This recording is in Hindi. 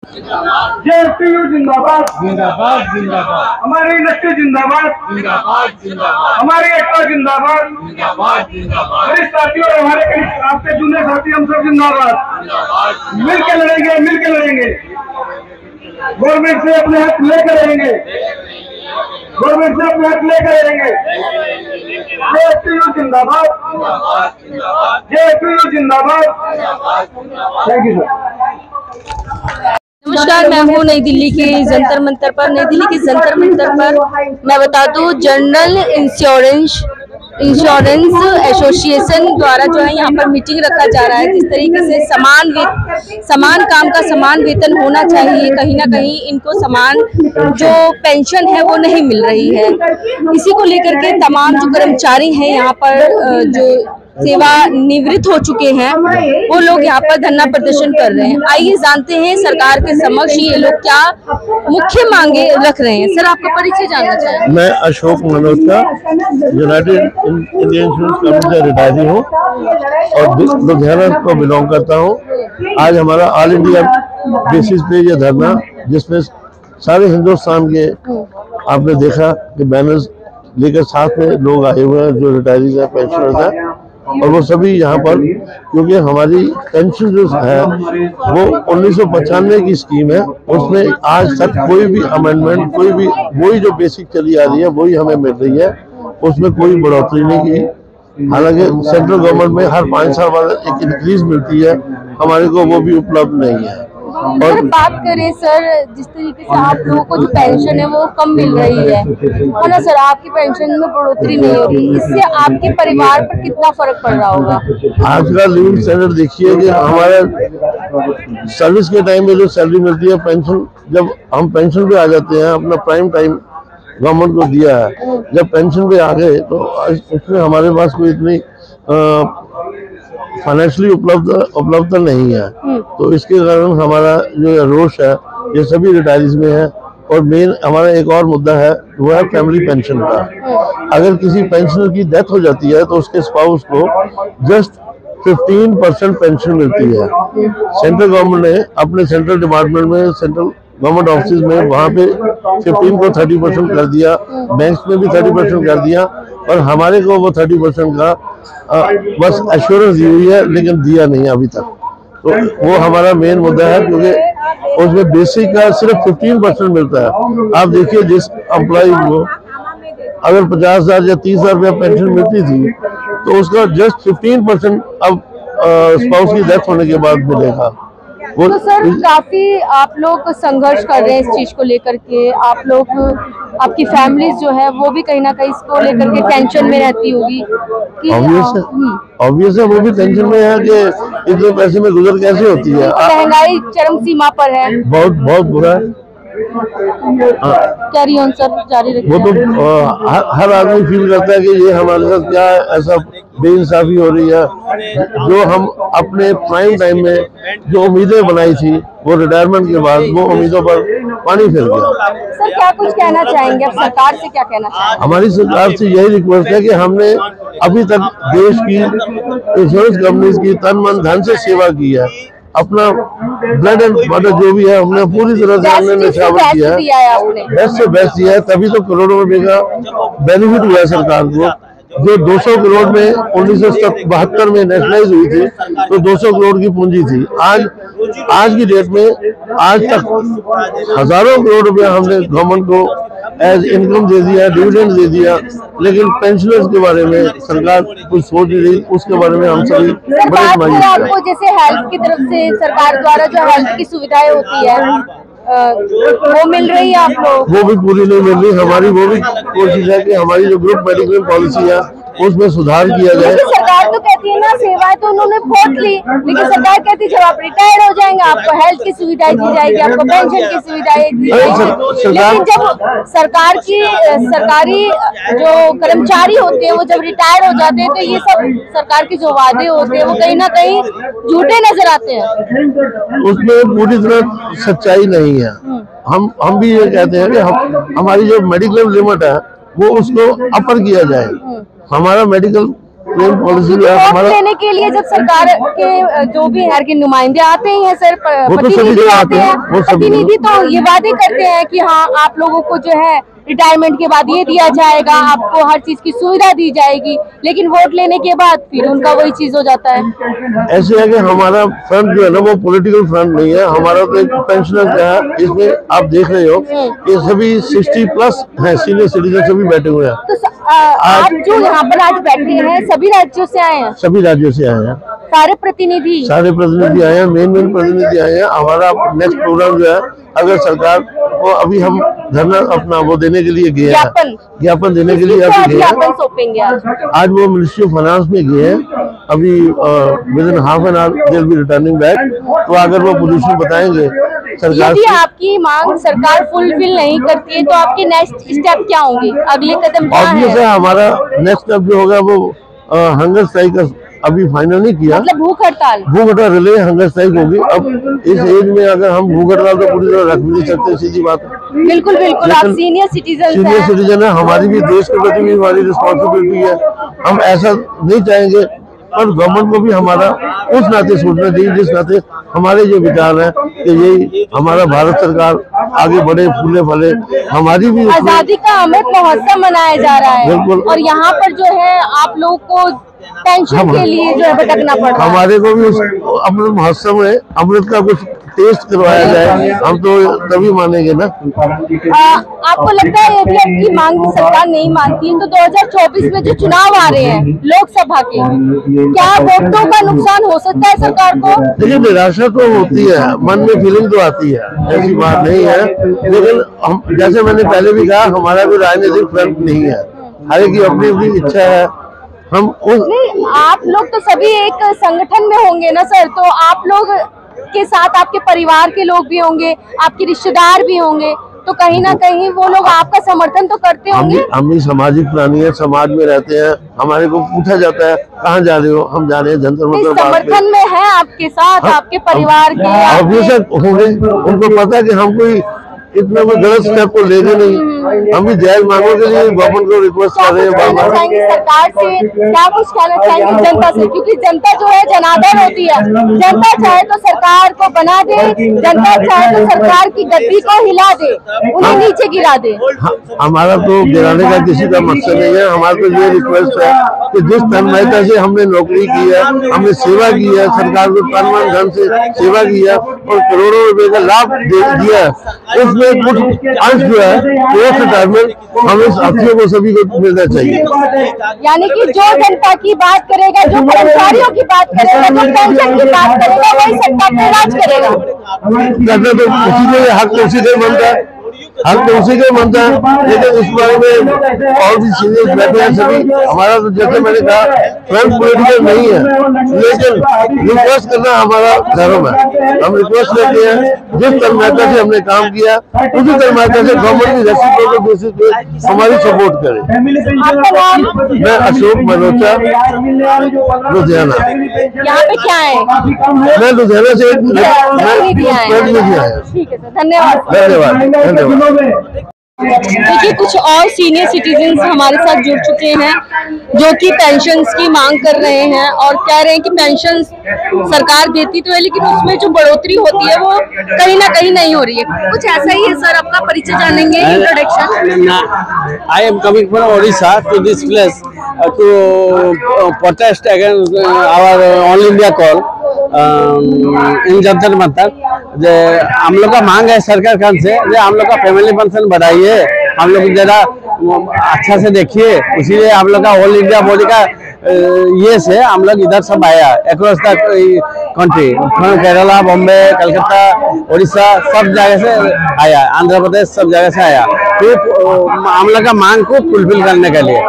जेएसटीयू जिंदाबाद जिंदाबाद जिंदाबाद। हमारी इंडस्ट्री जिंदाबाद जिंदाबाद जिंदाबाद। हमारी एकता जिंदाबाद जिंदाबाद जिंदाबाद। मेरे साथियों और हमारे कई आपके जूनियर साथी हम सब जिंदाबाद। मिलकर लड़ेंगे, मिलकर लड़ेंगे। गवर्नमेंट से अपने हक लेकर रहेंगे, गवर्नमेंट से अपने हक लेकर रहेंगे। जेएसटीयू जिंदाबाद, जेएसटीयू जिंदाबाद। Thank you sir. नमस्कार, मैं हूँ नई दिल्ली के जंतर मंतर पर। नई दिल्ली के जंतर मंतर पर मैं बता दूँ, जनरल इंश्योरेंस एसोसिएशन द्वारा जो है यहाँ पर मीटिंग रखा जा रहा है। जिस तरीके से समान काम का समान वेतन होना चाहिए, कहीं ना कहीं इनको समान जो पेंशन है वो नहीं मिल रही है। इसी को लेकर के तमाम जो कर्मचारी हैं यहाँ पर जो सेवा निवृत्त हो चुके हैं, वो लोग यहाँ पर धरना प्रदर्शन कर रहे हैं। आइए जानते हैं सरकार के समक्ष ये लोग क्या मुख्य मांगे रख रहे हैं। सर, आपका परिचय जानना चाहेंगे। मैं Ashok Malhotra, United Indian insurance company से रिटायरी हूँ और लुधियाना को बिलोंग करता हूँ। आज हमारा ऑल इंडिया बेसिस पे ये धरना, जिसमें सारे हिंदुस्तान के आपने देखा कि बैनर्स लेकर साथ में लोग आए हुए हैं जो रिटायरीज हैं, पेंशनर्स हैं, और वो सभी यहाँ पर, क्योंकि हमारी पेंशन जो है वो 1995 की स्कीम है, उसमें आज तक कोई भी अमेंडमेंट, कोई भी वही जो बेसिक चली आ रही है वही हमें मिल रही है, उसमें कोई बढ़ोतरी नहीं की। हालांकि सेंट्रल गवर्नमेंट में हर 5 साल बाद एक इंक्रीज मिलती है, हमारे को वो भी उपलब्ध नहीं है। और बात करें सर, जिस तरीके से आप लोगों को जो पेंशन है वो कम मिल रही है ना सर, आपकी पेंशन में बढ़ोतरी नहीं हो रही, इससे आपके परिवार पर कितना फर्क पड़ रहा होगा? आज का लिविंग स्टैंडर्ड देखिए कि हमारा सर्विस के टाइम में जो सैलरी मिलती है, पेंशन जब हम पेंशन पे आ जाते हैं, अपना प्राइम टाइम गवर्नमेंट को दिया है, जब पेंशन पे आ गए तो उसमें हमारे पास कोई इतनी फाइनेंशियली उपलब्ध नहीं है। तो इसके कारण हमारा जो रोष है ये सभी रिटायरीज में है। और मेन हमारा एक और मुद्दा है, वो है फैमिली पेंशन का। अगर किसी पेंशनर की डेथ हो जाती है तो उसके स्पाउस को जस्ट 15% पेंशन मिलती है। सेंट्रल गवर्नमेंट ने अपने सेंट्रल डिपार्टमेंट में, सेंट्रल गवर्नमेंट ऑफिस में, वहाँ पे 15 को 30% कर दिया, बैंक्स में भी 30% कर दिया, और हमारे को वो 30% का बस एश्योरेंस दी हुई है, लेकिन दिया नहीं अभी तक। तो वो हमारा मेन मुद्दा है, क्योंकि उसमें बेसिक का सिर्फ 15% मिलता है। आप देखिए, जिस एम्प्लॉय को अगर 50,000 या 30,000 रुपया पेंशन मिलती थी, तो उसका जस्ट 15% अब स्पाउस की डेथ होने के बाद मिलेगा। तो सर, काफी आप लोग संघर्ष कर रहे हैं इस चीज को लेकर के। आप लोग, आपकी फैमिलीज जो है वो भी कहीं ना कहीं इसको लेकर के टेंशन में रहती होगी कि ऑब्वियस है, वो भी टेंशन में है कि इतने पैसे में गुजर कैसे होती है। महंगाई चरम सीमा पर है, बहुत बुरा है। कैरी ऑन सर, जारी रखिए। वो तो हर आदमी फील करता है कि ये हमारे साथ क्या ऐसा बेइंसाफी हो रही है। जो हम अपने प्राइम टाइम में जो उम्मीदें बनाई थी, वो रिटायरमेंट के बाद वो उम्मीदों पर पानी फिर गया। सर, क्या कुछ कहना चाहेंगे आप सरकार से? क्या कहना चाहेंगे? हमारी सरकार से यही रिक्वेस्ट है कि हमने अभी तक देश की इंश्योरेंस कंपनीज की तन मन धन से सेवा की है, अपना ब्लड एंड वाटर जो भी है हमने पूरी तरह से हमने निछावर किया है, बेस्ट से बेस्ट दिया है। तभी तो करोड़ों रुपए का बेनिफिट हुआ है सरकार को। जो 200 करोड़ में 1972 में नेशनलाइज हुई थी, तो 200 करोड़ की पूंजी थी। आज की डेट में आज तक हजारों करोड़ रुपया हमने गवर्नमेंट को एज इनकम दे दिया, डिविडेंड दे दिया, लेकिन पेंशनर्स के बारे में सरकार कुछ सोच नहीं रही। उसके बारे में हम सभी बड़े मायूस हैं। आपको जैसे हेल्थ की तरफ से सरकार द्वारा जो हेल्थ की सुविधाएं होती है वो मिल रही है आप लोग? वो भी पूरी नहीं मिल रही। हमारी वो भी कोशिश है कि हमारी जो ग्रुप मेडिकल पॉलिसी है उसमें सुधार किया जाए। सरकार तो कहती है ना, सेवाएं तो उन्होंने बहुत ली, लेकिन सरकार कहती है जब आप रिटायर हो जाएंगे आपको हेल्थ की सुविधाएं दी जाएगी, आपको पेंशन की सुविधाएं दी जाएगी। लेकिन जब सरकारी जो कर्मचारी होते हैं वो जब रिटायर हो जाते हैं, तो ये सब सरकार के जो वादे होते हैं वो कहीं ना कहीं झूठे नजर आते हैं। उसमें पूरी तरह सच्चाई नहीं है। हम भी ये कहते हैं कि हमारी जो मेडिकल लिमिट है वो उसको अपर किया जाए। हमारा मेडिकल क्लेम पॉलिसी जो है वोट हमारा, लेने के लिए जब सरकार के जो भी है के नुमाइंदे आते ही हैं सर, वो तो सभी प्रतिनिधि जगह आते आते हैं, हैं, वो सभी प्रतिनिधि तो ये वादे करते हैं कि हाँ आप लोगों को जो है रिटायरमेंट के बाद ये दिया जाएगा, आपको हर चीज की सुविधा दी जाएगी, लेकिन वोट लेने के बाद फिर उनका वही चीज हो जाता है। ऐसे है कि हमारा फ्रंट जो है ना वो पॉलिटिकल फ्रंट नहीं है, हमारा तो एक पेंशनर का है, इसमें आप देख रहे हो कि सभी 60+ हैं, सीनियर सिटीजन सभी बैठे हुए हैं। तो आप जो यहाँ पर आज बैठे हैं सभी राज्यों से आए हैं? सभी राज्यों से आए हैं, सारे प्रतिनिधि आए हैं, मेन प्रतिनिधि आए हैं। हमारा नेक्स्ट प्रोग्राम जो है, अगर सरकार को अभी हम धरना अपना वो देने के लिए गए हैं, ज्ञापन देने के लिए अभी गए हैं, सौंपेंगे आज वो मिनिस्ट्री ऑफ फाइनेंस में गए हैं, अभी with in half an hour they will be returning back. तो अगर वो पोजीशन बताएंगे सरकार यदि से, आपकी मांग सरकार फुलफिल नहीं करती है तो आपके नेक्स्ट स्टेप क्या होंगे, अगले कदम क्या ऑब्वियस है हमारा नेक्स्ट स्टेप जो होगा वो हंगर स्ट्राइक का अभी फाइनल नहीं किया, मतलब भूख हड़ताल रिले हंगर स्ट्राइक होगी। अब इस एज में अगर हम भूख हड़ताल तो पूरी तरह रख भी नहीं सकते, सीधी बात है। बिल्कुल बिल्कुल, आप सीनियर सिटीजन है, हमारी भी देश के प्रति भी हमारी रिस्पॉन्सिबिलिटी है, हम ऐसा नहीं चाहेंगे, पर गवर्नमेंट को भी हमारा उस नाते सोचना चाहिए जिस नाते हमारे जो विचार है कि यही हमारा भारत सरकार आगे बढ़े, फूले फले, हमारी भी आजादी का अमृत महोत्सव मनाया जा रहा है। बिल्कुल। और यहाँ पर जो है आप लोगों को पेंशन के लिए जो है भटकना पड़ रहा है। हमारे को भी उस अमृत महोत्सव में अमृत का कुछ टेस्ट करवाया जाए, हम तो तभी मानेंगे ना। आपको लगता है यदि आपकी मांग सरकार नहीं मानती है तो 2024 में जो चुनाव आ रहे हैं लोकसभा के, क्या वोटों का नुकसान हो सकता है सरकार को? देखिए निराशा तो होती है, मन में फीलिंग तो आती है, ऐसी बात नहीं है, लेकिन हम जैसे मैंने पहले भी कहा हमारा कोई राजनीतिक फ्रंट नहीं है, हर एक की अपनी अपनी इच्छा है। हम नहीं, आप लोग तो सभी एक संगठन में होंगे ना सर, तो आप लोग के साथ आपके परिवार के लोग भी होंगे, आपके रिश्तेदार भी होंगे, तो कहीं ना कहीं वो लोग आपका समर्थन तो करते होंगे। हम भी सामाजिक प्राणी है, समाज में रहते हैं, हमारे को पूछा जाता है कहाँ जा रहे हो, हम जा रहे हैं जंतर मंतर बात पे। समर्थन में है आपके साथ, आपके परिवार के ऑब्वियस होंगे, उनको पता है कि हम कोई इतना कोई गलत स्टेप को लेंगे नहीं, हम भी जायज मांगों के लिए गवर्नमेंट को रिक्वेस्ट कर रहे हैं। सरकार से क्या कुछ कहना चाहेंगे जनता से, क्योंकि जनता जो है जनार्दन होती है, जनता चाहे तो सरकार को बना दे, जनता चाहे तो सरकार की गद्दी को हिला दे, उन्हें नीचे गिरा दे। हमारा तो गिराने का किसी का मकसद नहीं है, हमारा तो ये रिक्वेस्ट है कि जिस तन्मयता से हमने नौकरी की है, हमने सेवा की है, सरकार को तन धन से सेवा की है और करोड़ों रुपए का लाभ दिया है, उसमें कुछ अंश जो है पोस्ट रिटायरमेंट हमें साथियों को सभी को मिलना चाहिए। यानी कि जो जनता की बात करेगा, जो कर्मचारियों की बात करेगा, जो पेंशन की बात करेगा, वही सत्ता पे राज करेगा। करना तो उसी को हक तो उसी को बनता है, हक तो उसी को बनता है, लेकिन इस बारे में और भी सीनियर बैठे हैं सभी। हमारा तो जैसे मैंने कहा फ्रंट पॉलिटिकल नहीं है, लेकिन रिक्वेस्ट करना हमारा धर्म है। हम रिक्वेस्ट करते हैं जिस तन्मयता से हमने काम किया उसी तन्मयता से गवर्नमेंट की रेसिप्रोकल बेसिस पे हमारी सपोर्ट करे। मैं अशोक मल्होत्रा, लुधियाना। यहाँ पे क्या है? मैं लुधियाना से प्रतिनिधि आया। ठीक है सर, धन्यवाद। देखिए कुछ और सीनियर सिटीजन हमारे साथ जुड़ चुके हैं जो कि पेंशन्स की मांग कर रहे हैं और कह रहे हैं कि पेंशन सरकार देती तो है लेकिन उसमें जो बढ़ोतरी होती है वो कहीं ना कहीं नहीं हो रही है। कुछ ऐसा ही है सर, आपका परिचय जानेंगे, introduction. I am coming from Odisha to this place to protest against our All India call in Jantar Mantar. जे हम लोग का मांग है सरकार खान से, जे हम लोग का फैमिली पेंशन बढ़ाइए, हम लोग जरा अच्छा से देखिए, इसीलिए हम लोग का ऑल इंडिया बॉडी का ये से हम लोग इधर सब आया across the country, Kerala, Bombay, Calcutta, Orissa, सब जगह से आया, आंध्र प्रदेश, सब जगह से आया, तो हम लोग का मांग को फुलफिल करने के लिए।